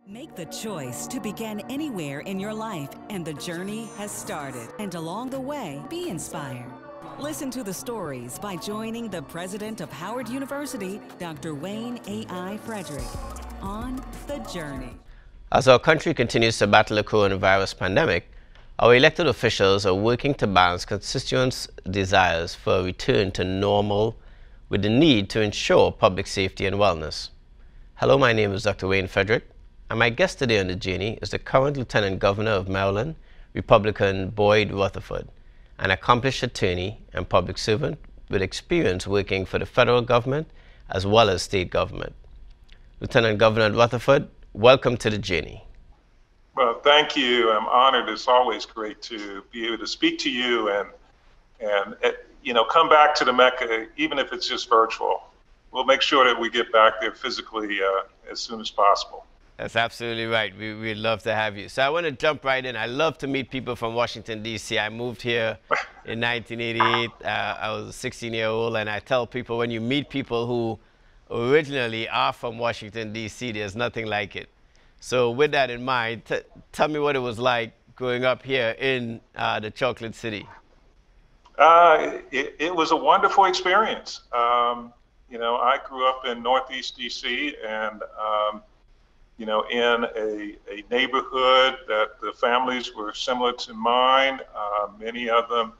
Make the choice to begin anywhere in your life, and the journey has started. And along the way, be inspired. Listen to the stories by joining the president of Howard University, Dr. Wayne A.I. Frederick, on The Journey. As our country continues to battle the coronavirus pandemic, our elected officials are working to balance constituents' desires for a return to normal with the need to ensure public safety and wellness. Hello, my name is Dr. Wayne Frederick, and my guest today on The Journey is the current Lieutenant Governor of Maryland, Republican Boyd Rutherford, an accomplished attorney and public servant with experience working for the federal government as well as state government. Lieutenant Governor Rutherford, welcome to The Journey. Well, thank you. I'm honored. It's always great to be able to speak to you and come back to the Mecca, even if it's just virtual. We'll make sure that we get back there physically as soon as possible. That's absolutely right. We'd love to have you. So I want to jump right in. I love to meet people from Washington, D.C. I moved here in 1988. I was a 16-year-old, and I tell people when you meet people who originally are from Washington, D.C., there's nothing like it. So with that in mind, tell me what it was like growing up here in the Chocolate City. It was a wonderful experience. I grew up in Northeast D.C. and in a neighborhood that the families were similar to mine. Many of them,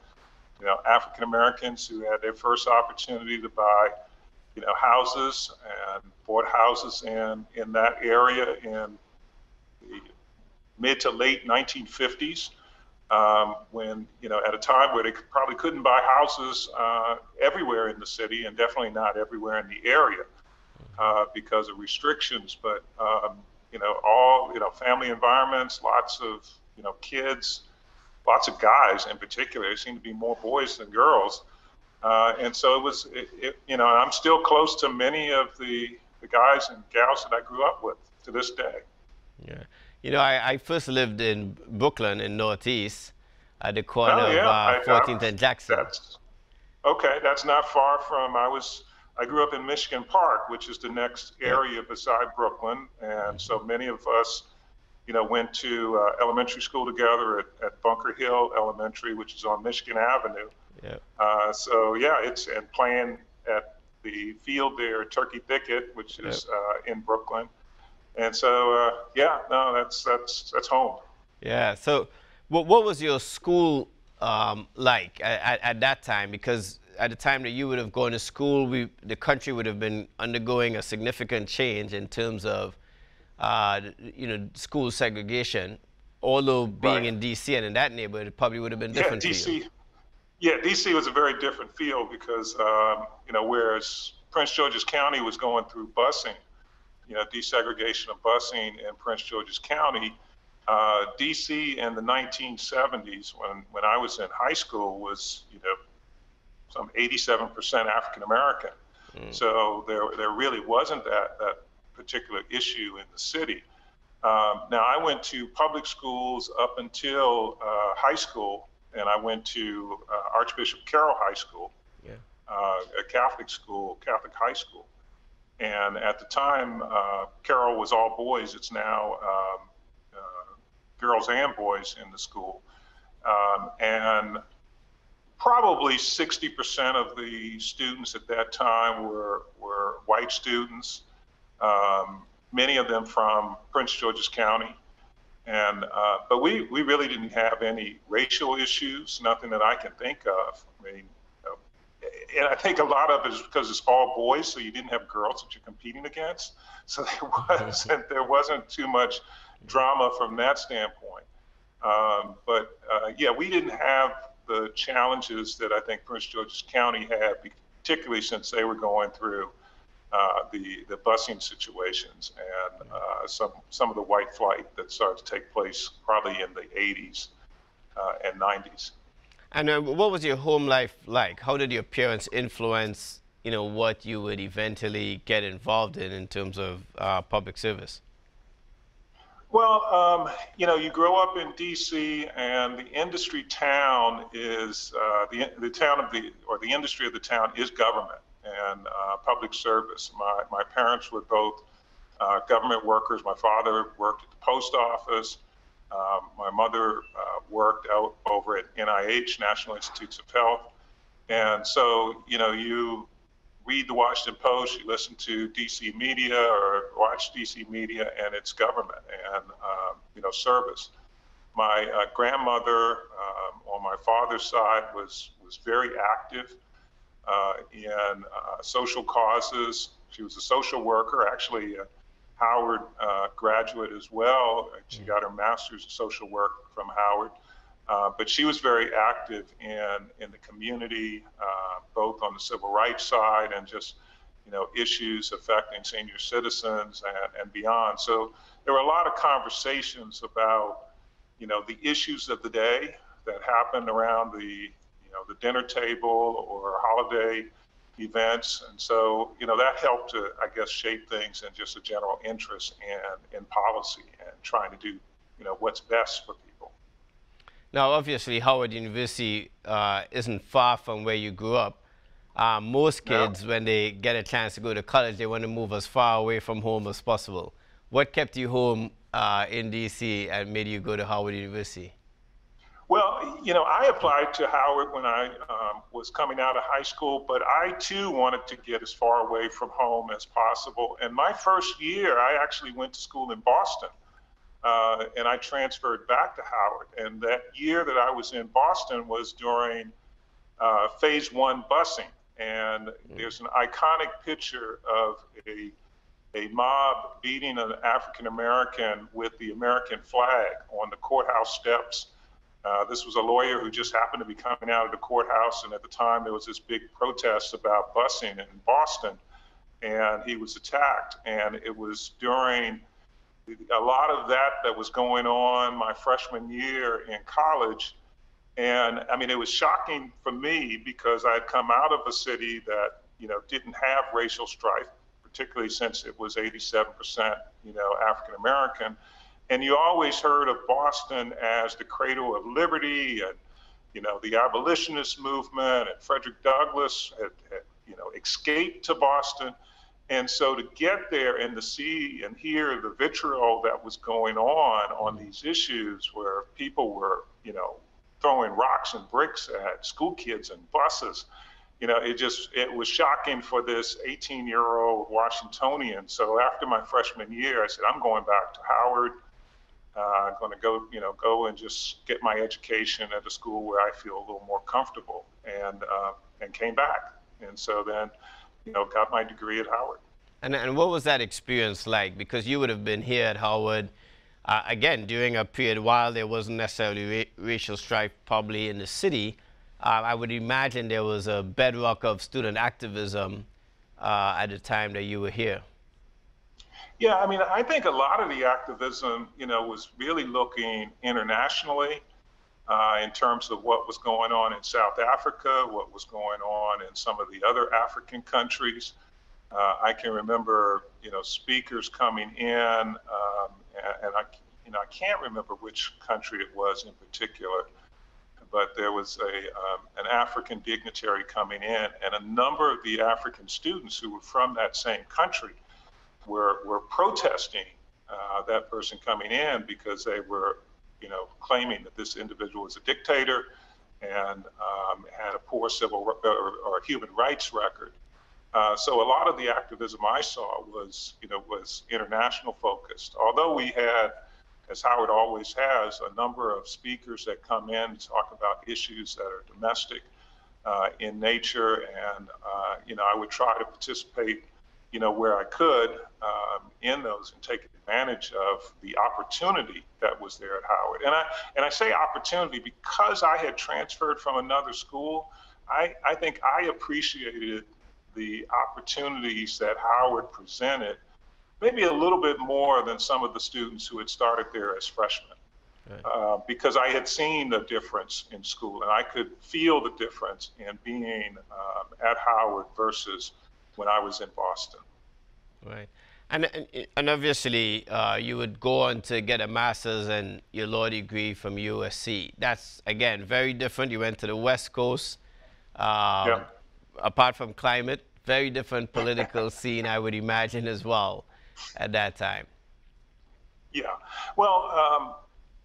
African Americans who had their first opportunity to buy, houses and bought houses in that area in the mid to late 1950s. When, at a time where they probably couldn't buy houses everywhere in the city, and definitely not everywhere in the area because of restrictions, but all family environments, lots of kids, lots of guys in particular. There seemed to be more boys than girls, and so it was. I'm still close to many of the guys and gals that I grew up with to this day. Yeah, I first lived in Brooklyn in Northeast at the corner of 14th and Jackson. That's not far from. I grew up in Michigan Park, which is the next area beside Brooklyn. And so many of us, went to elementary school together at Bunker Hill Elementary, which is on Michigan Avenue. And playing at the field there, Turkey Thicket, which is in Brooklyn. And so, that's home. Yeah. So what was your school like at that time? Because at the time that you would have gone to school, the country would have been undergoing a significant change in terms of, school segregation. Although being in D.C. and in that neighborhood, it probably would have been different for you. Yeah, D.C. was a very different field because, whereas Prince George's County was going through busing, desegregation of busing in Prince George's County, D.C. in the 1970s, when I was in high school, was, some 87% African American. So there really wasn't that particular issue in the city. Now I went to public schools up until high school, and I went to Archbishop Carroll High School, a Catholic school, Catholic high school. And at the time, Carroll was all boys. It's now girls and boys in the school. And probably 60% of the students at that time were white students, many of them from Prince George's County. And but we really didn't have any racial issues, nothing that I can think of. I mean, and I think a lot of it is because it's all boys, so you didn't have girls that you're competing against. So there wasn't too much drama from that standpoint. We didn't have the challenges that I think Prince George's County had, particularly since they were going through the busing situations and some of the white flight that started to take place probably in the 80s and 90s. And what was your home life like? How did your parents influence, what you would eventually get involved in terms of public service? Well, you grow up in D.C. and the industry town is the industry of the town is government and public service. My parents were both government workers. My father worked at the post office. My mother worked out over at NIH, National Institutes of Health. And so, you read the Washington Post, you listen to DC media or watch DC media, and it's government and, service. My grandmother on my father's side was very active in social causes. She was a social worker, actually a Howard graduate as well. She got her master's in social work from Howard. But she was very active in the community, both on the civil rights side and just, issues affecting senior citizens and beyond. So there were a lot of conversations about, the issues of the day that happened around the dinner table or holiday events. And so, that helped to, I guess, shape things and just a general interest in policy and trying to do, what's best for people. Now, obviously, Howard University isn't far from where you grew up. Most kids, when they get a chance to go to college, they want to move as far away from home as possible. What kept you home in D.C. and made you go to Howard University? Well, I applied to Howard when I was coming out of high school, but I too wanted to get as far away from home as possible. And my first year, I actually went to school in Boston, and I transferred back to Howard. And that year that I was in Boston was during phase 1 busing. And there's an iconic picture of a mob beating an African-American with the American flag on the courthouse steps. This was a lawyer who just happened to be coming out of the courthouse, and at the time there was this big protest about busing in Boston, and he was attacked. And it was during a lot of that was going on my freshman year in college. And I mean, it was shocking for me because I'd come out of a city that, didn't have racial strife, particularly since it was 87%, African-American. And you always heard of Boston as the cradle of liberty and, the abolitionist movement, and Frederick Douglass had escaped to Boston. And so to get there and to see and hear the vitriol that was going on these issues where people were, throwing rocks and bricks at school kids and buses, it was shocking for this 18-year-old Washingtonian. So after my freshman year, I said, I'm going back to Howard. I'm going to go and just get my education at a school where I feel a little more comfortable, and came back. And so then, got my degree at Howard. And what was that experience like? Because you would have been here at Howard, again, during a period while there wasn't necessarily racial strife probably in the city. I would imagine there was a bedrock of student activism at the time that you were here. Yeah, I mean, I think a lot of the activism, was really looking internationally in terms of what was going on in South Africa, what was going on in some of the other African countries. I can remember, speakers coming in, and I can't remember which country it was in particular, but there was an African dignitary coming in, and a number of the African students who were from that same country were protesting that person coming in because they were, claiming that this individual was a dictator and had a poor civil or human rights record. So a lot of the activism I saw was international focused. Although we had, as Howard always has, a number of speakers that come in to talk about issues that are domestic in nature, and I would try to participate, where I could in those and take advantage of the opportunity that was there at Howard. And I say opportunity because I had transferred from another school. I think I appreciated the opportunities that Howard presented maybe a little bit more than some of the students who had started there as freshmen. Right. Because I had seen the difference in school, and I could feel the difference in being at Howard versus when I was in Boston. Right. And obviously, you would go on to get a master's and your law degree from USC. That's, again, very different. You went to the West Coast. Apart from climate, very different political scene, I would imagine, as well. at that time? Yeah. Well,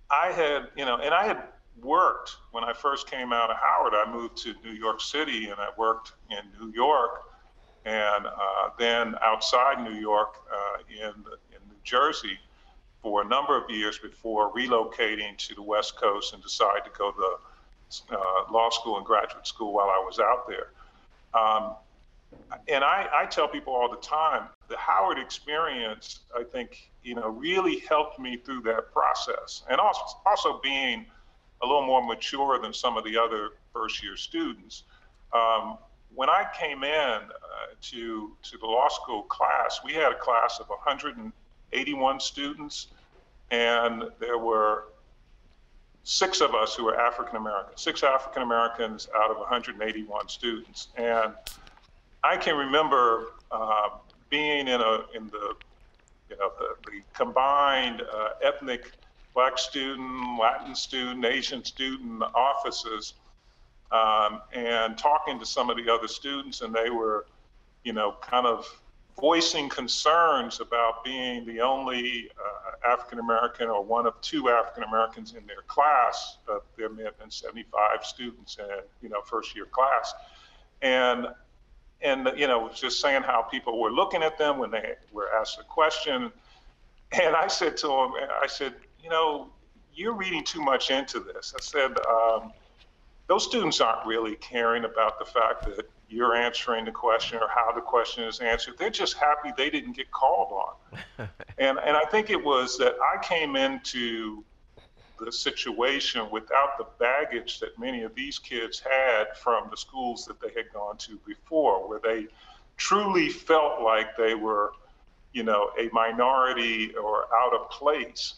I had, and I had worked when I first came out of Howard. I moved to New York City and I worked in New York, and then outside New York in New Jersey for a number of years before relocating to the West Coast and decided to go to law school and graduate school while I was out there. And I tell people all the time, the Howard experience, I think, really helped me through that process. And also being a little more mature than some of the other first-year students. When I came in to the law school class, we had a class of 181 students, and there were 6 of us who were African Americans, 6 African Americans out of 181 students. And I can remember being in the combined ethnic Black student, Latin student, Asian student offices, and talking to some of the other students, and they were, kind of voicing concerns about being the only African American or one of 2 African Americans in their class. There may have been 75 students in, first year class, and just saying how people were looking at them when they were asked a question. And I said to them, you're reading too much into this. I said, those students aren't really caring about the fact that you're answering the question or how the question is answered. They're just happy they didn't get called on. And I think it was that I came into the situation without the baggage that many of these kids had from the schools that they had gone to before, where they truly felt like they were, a minority or out of place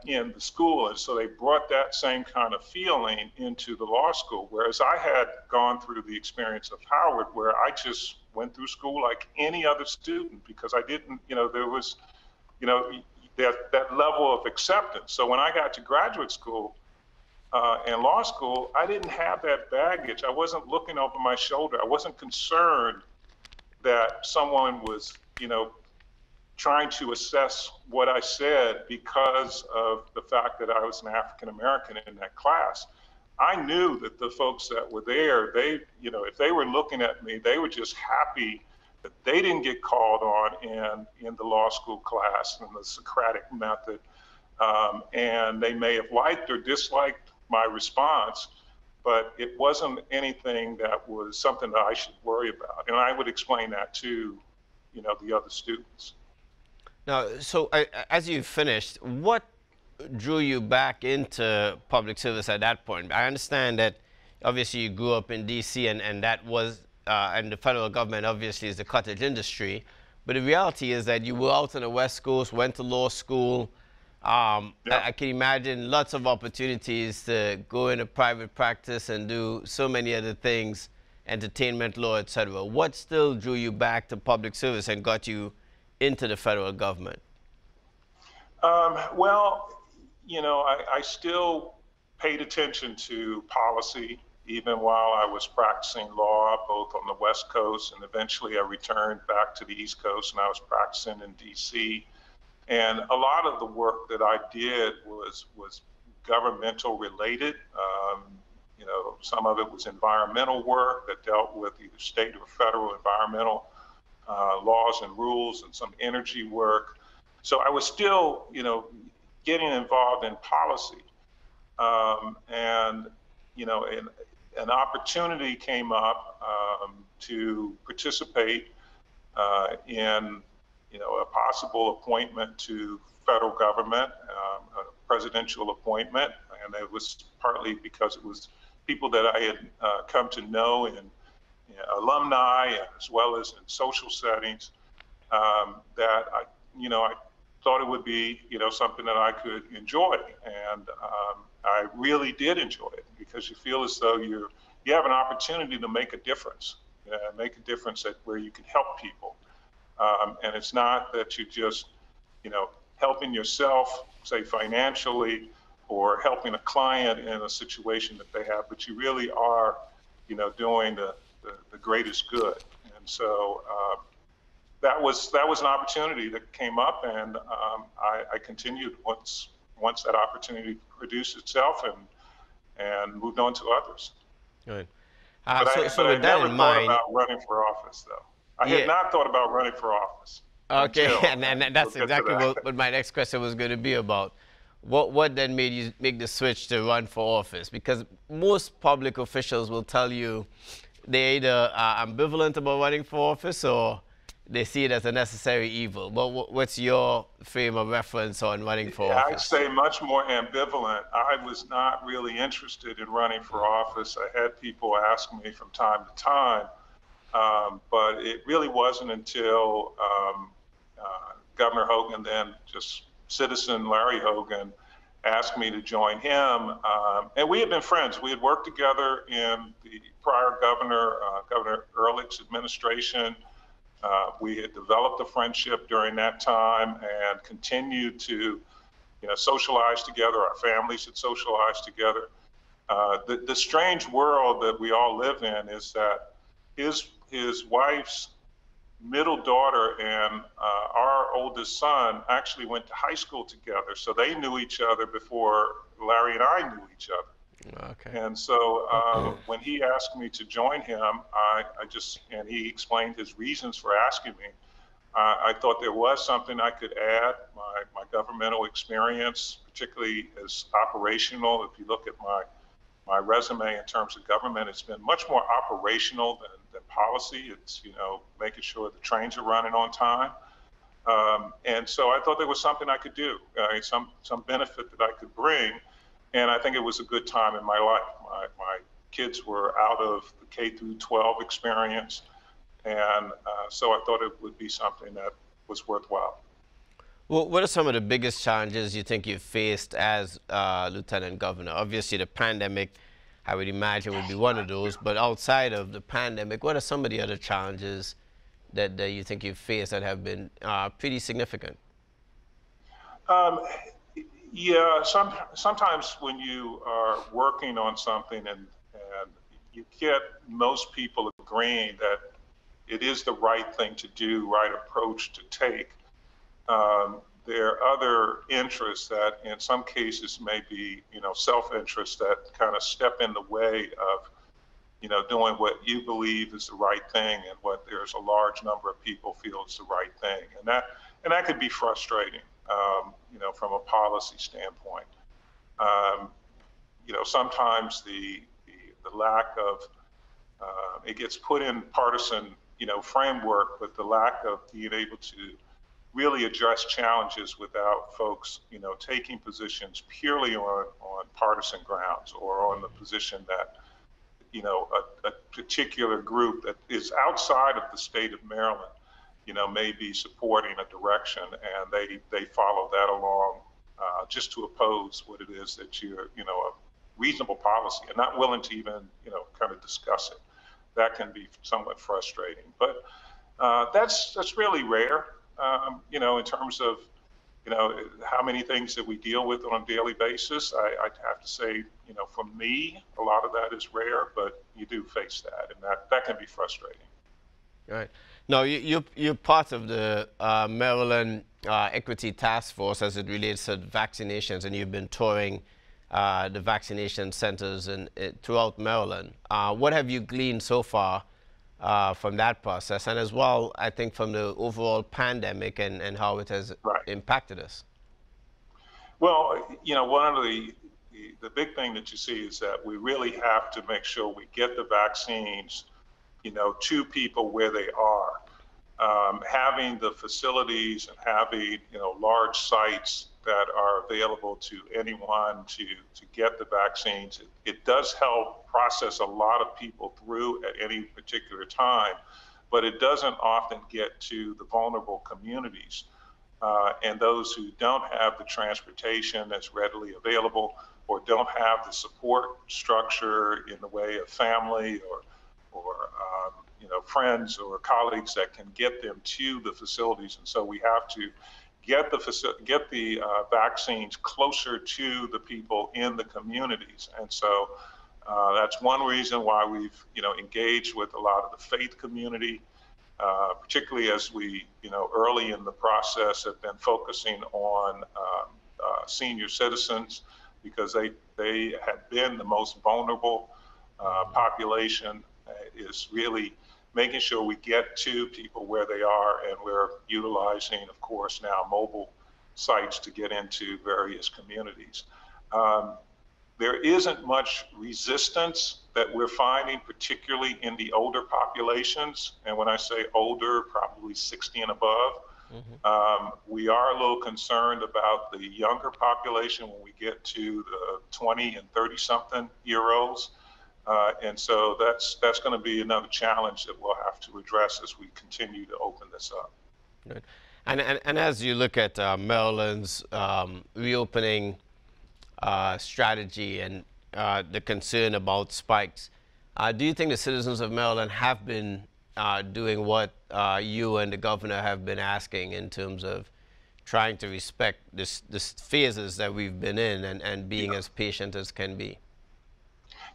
in the school. And so they brought that same kind of feeling into the law school, whereas I had gone through the experience of Howard, where I just went through school like any other student, because I didn't, there was, that level of acceptance. So when I got to graduate school and law school, I didn't have that baggage. I wasn't looking over my shoulder. I wasn't concerned that someone was, trying to assess what I said because of the fact that I was an African American in that class. I knew that the folks that were there, they, if they were looking at me, they were just happy that they didn't get called on in the law school class and the Socratic method. And they may have liked or disliked my response, but it wasn't anything that was something that I should worry about. And I would explain that to, the other students. Now, so as you finished, what drew you back into public service at that point? I understand that obviously you grew up in D.C. and that was, and the federal government obviously is the cottage industry, but the reality is that you were out on the West Coast, went to law school. I can imagine lots of opportunities to go into private practice and do so many other things, entertainment law, etc. What still drew you back to public service and got you into the federal government? Well, I still paid attention to policy even while I was practicing law, both on the West Coast, and eventually I returned back to the East Coast and I was practicing in DC. And a lot of the work that I did was governmental related. Some of it was environmental work that dealt with either state or federal environmental laws and rules, and some energy work. So I was still, getting involved in policy. And an opportunity came up to participate in, a possible appointment to federal government, a presidential appointment. And it was partly because it was people that I had come to know in alumni as well as in social settings, that I thought it would be something that I could enjoy, and I really did enjoy it, because you feel as though you have an opportunity to make a difference, at where you can help people, and it's not that you're just helping yourself, say financially, or helping a client in a situation that they have, but you really are doing the greatest good. And so that was an opportunity that came up, and I continued once that opportunity produced itself, and moved on to others. Right. But I With that never in thought mind, about running for office, though. I had yeah. not thought about running for office Okay, until, and that's we'll get to exactly that. what my next question was going to be about. What then made you make the switch to run for office? Because most public officials will tell you they either are ambivalent about running for office or they see it as a necessary evil. But what's your frame of reference on running for I'd office? say much more ambivalent. I was not really interested in running for office. I had people ask me from time to time, but it really wasn't until Governor Hogan, then just citizen Larry Hogan, asked me to join him. And we had been friends. We had worked together in the prior Governor Ehrlich's administration. We had developed a friendship during that time and continued to, socialize together. Our families had socialized together. The strange world that we all live in is that his wife's middle daughter and our oldest son actually went to high school together, so they knew each other before Larry and I knew each other. Okay. And so when he asked me to join him, and he explained his reasons for asking me, I thought there was something I could add, my governmental experience, particularly as operational. If you look at my resume in terms of government, it's been much more operational than policy. It's, making sure the trains are running on time. And so I thought there was something I could do, some benefit that I could bring. And I think it was a good time in my life. My kids were out of the K through 12 experience. And so I thought it would be something that was worthwhile. Well, what are some of the biggest challenges you think you've faced as Lieutenant Governor? Obviously, the pandemic, I would imagine, would be one of those. But outside of the pandemic, what are some of the other challenges that you think you've faced that have been pretty significant? Yeah, sometimes when you are working on something and you get most people agreeing that it is the right thing to do, right approach to take, there are other interests that in some cases may be, self-interest that kind of step in the way of, doing what you believe is the right thing and what there's a large number of people feel is the right thing. And that could be frustrating, from a policy standpoint. Sometimes the lack of, it gets put in partisan, framework, but the lack of being able to really address challenges without folks, taking positions purely on partisan grounds or on the position that, a particular group that is outside of the state of Maryland, may be supporting a direction, and they follow that along just to oppose what it is that you're, a reasonable policy, and not willing to even, kind of discuss it. That can be somewhat frustrating, but that's really rare, in terms of, how many things that we deal with on a daily basis. I'd have to say, for me, a lot of that is rare, but you do face that, and that can be frustrating. Right. Now, you're part of the Maryland Equity Task Force as it relates to vaccinations, and you've been touring the vaccination centers throughout Maryland. What have you gleaned so far from that process, and as well, I think, from the overall pandemic and how it has impacted us? Well, one of the big thing that you see is that we really have to make sure we get the vaccines, to people where they are. Having the facilities and having, large sites that are available to anyone to get the vaccines, it does help process a lot of people through at any particular time, but it doesn't often get to the vulnerable communities and those who don't have the transportation that's readily available or don't have the support structure in the way of family or friends or colleagues that can get them to the facilities. And so we have to get the vaccines closer to the people in the communities. And so that's one reason why we've engaged with a lot of the faith community particularly as we, early in the process have been focusing on senior citizens because they have been the most vulnerable population, is really making sure we get to people where they are, and we're utilizing, of course, now mobile sites to get into various communities. There isn't much resistance that we're finding, particularly in the older populations. And when I say older, probably 60 and above. We are a little concerned about the younger population when we get to the 20 and 30-something year olds. And so that's going to be another challenge that we'll have to address as we continue to open this up. Right. And as you look at Maryland's reopening strategy and the concern about spikes, do you think the citizens of Maryland have been doing what you and the governor have been asking in terms of trying to respect this phases that we've been in and being as patient as can be?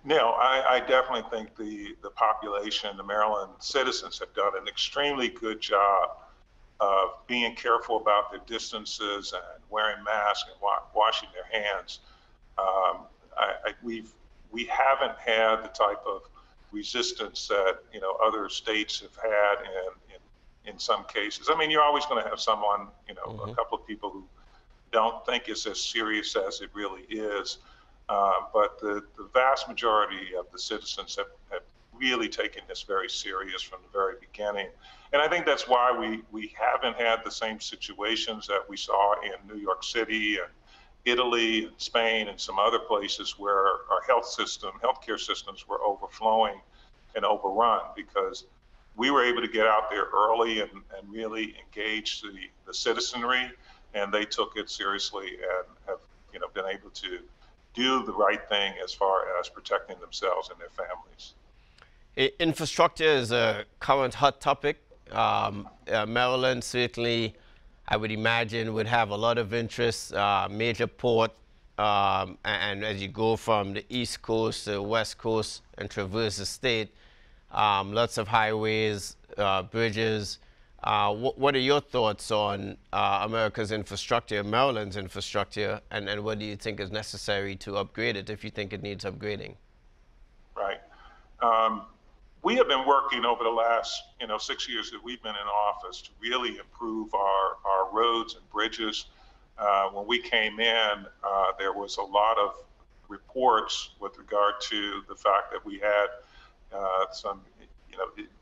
No, I definitely think the population, the Maryland citizens, have done an extremely good job of being careful about their distances and wearing masks and washing their hands. We haven't had the type of resistance that other states have had in some cases. I mean, you're always going to have someone, a couple of people who don't think it's as serious as it really is. But the vast majority of the citizens have really taken this very serious from the very beginning. And I think that's why we haven't had the same situations that we saw in New York City and Italy and Spain and some other places where our healthcare systems were overflowing and overrun, because we were able to get out there early and really engage the citizenry, and they took it seriously and have been able to do the right thing as far as protecting themselves and their families. Infrastructure is a current hot topic. Maryland certainly, I would imagine, would have a lot of interest, major port, and as you go from the East Coast to the West Coast and traverse the state, lots of highways, bridges. What are your thoughts on America's infrastructure, Maryland's infrastructure, and what do you think is necessary to upgrade it if you think it needs upgrading? Right. We have been working over the last 6 years that we've been in office to really improve our roads and bridges. When we came in, there was a lot of reports with regard to the fact that we had some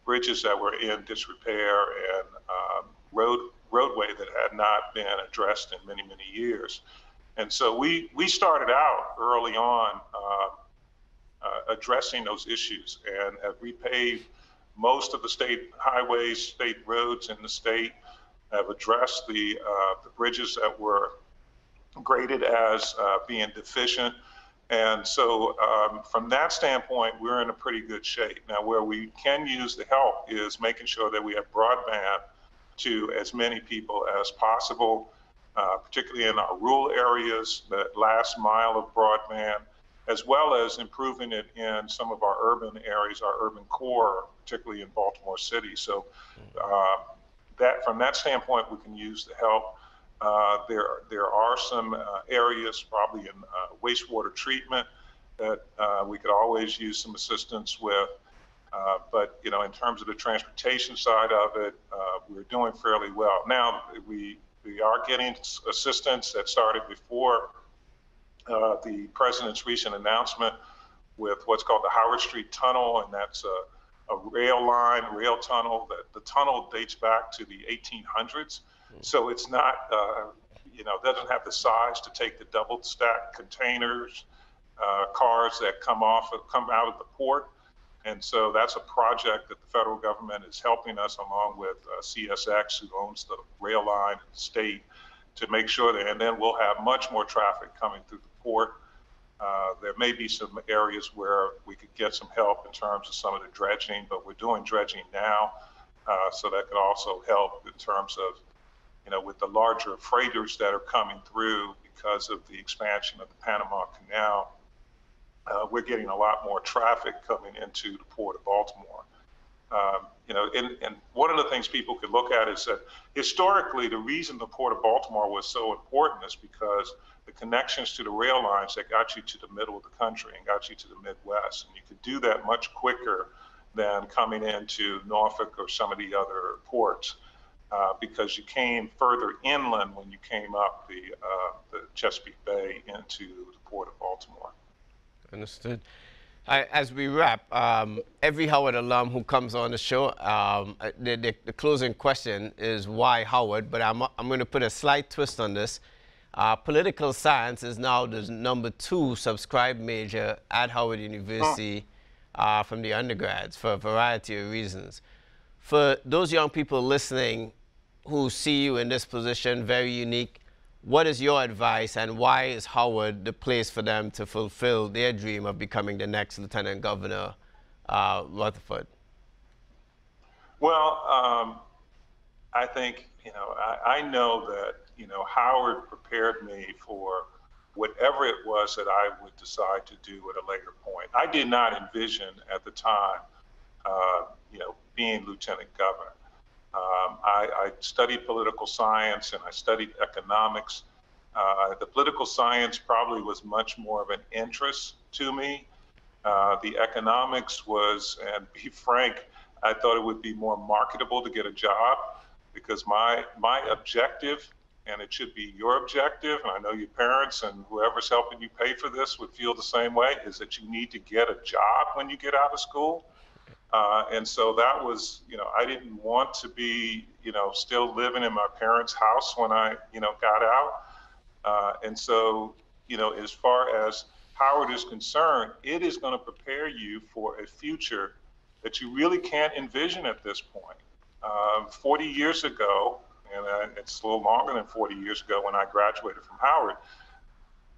bridges that were in disrepair and roadway that had not been addressed in many years. And so we started out early on addressing those issues and have repaved most of the state highways, state roads in the state, have addressed the bridges that were graded as being deficient. And so from that standpoint, we're in a pretty good shape. Now, where we can use the help is making sure that we have broadband to as many people as possible, particularly in our rural areas, that last mile of broadband, as well as improving it in some of our urban areas, our urban core, particularly in Baltimore City. So from that standpoint, we can use the help. There are some areas, probably in wastewater treatment, that we could always use some assistance with. But in terms of the transportation side of it, we're doing fairly well. Now, we are getting assistance that started before the president's recent announcement with what's called the Howard Street Tunnel, and that's a rail tunnel. That the tunnel dates back to the 1800s. So it's not, doesn't have the size to take the double stack containers, cars that come out of the port. And so that's a project that the federal government is helping us along with CSX, who owns the rail line in the state, to make sure that, and then we'll have much more traffic coming through the port. There may be some areas where we could get some help in terms of some of the dredging, but we're doing dredging now. So that could also help in terms of, with the larger freighters that are coming through because of the expansion of the Panama Canal. We're getting a lot more traffic coming into the Port of Baltimore. And one of the things people could look at is that historically, the reason the Port of Baltimore was so important is because the connections to the rail lines that got you to the middle of the country and got you to the Midwest. And you could do that much quicker than coming into Norfolk or some of the other ports because you came further inland when you came up the Chesapeake Bay into the Port of Baltimore. Understood. As we wrap, every Howard alum who comes on the show, the closing question is why Howard, but I'm going to put a slight twist on this. Political science is now the #2 subscribed major at Howard University from the undergrads for a variety of reasons. For those young people listening who see you in this position, very unique, what is your advice and why is Howard the place for them to fulfill their dream of becoming the next Lieutenant Governor Rutherford? Well, I think, I know that, Howard prepared me for whatever it was that I would decide to do at a later point. I did not envision at the time, being Lieutenant Governor. I studied political science and I studied economics. The political science probably was much more of an interest to me. The economics was, and be frank, I thought it would be more marketable to get a job because my objective, and it should be your objective, and I know your parents and whoever's helping you pay for this would feel the same way, is that you need to get a job when you get out of school. And so that was, I didn't want to be, still living in my parents' house when I, got out. And so, as far as Howard is concerned, it is going to prepare you for a future that you really can't envision at this point. 40 years ago, and it's a little longer than 40 years ago when I graduated from Howard,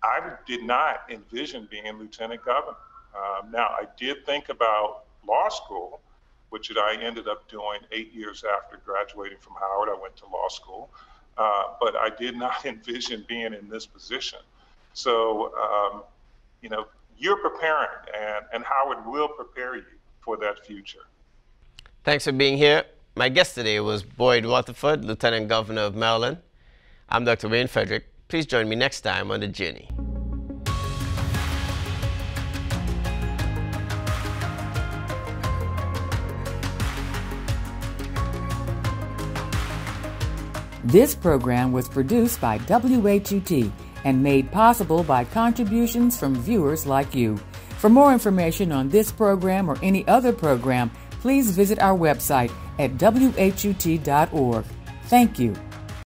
I did not envision being Lieutenant Governor. Now, I did think about law school, which I ended up doing 8 years after graduating from Howard. I went to law school, but I did not envision being in this position. So, you're preparing, and Howard will prepare you for that future. Thanks for being here. My guest today was Boyd Rutherford, Lieutenant Governor of Maryland. I'm Dr. President Frederick. Please join me next time on The Journey. This program was produced by WHUT and made possible by contributions from viewers like you. For more information on this program or any other program, please visit our website at WHUT.org. Thank you.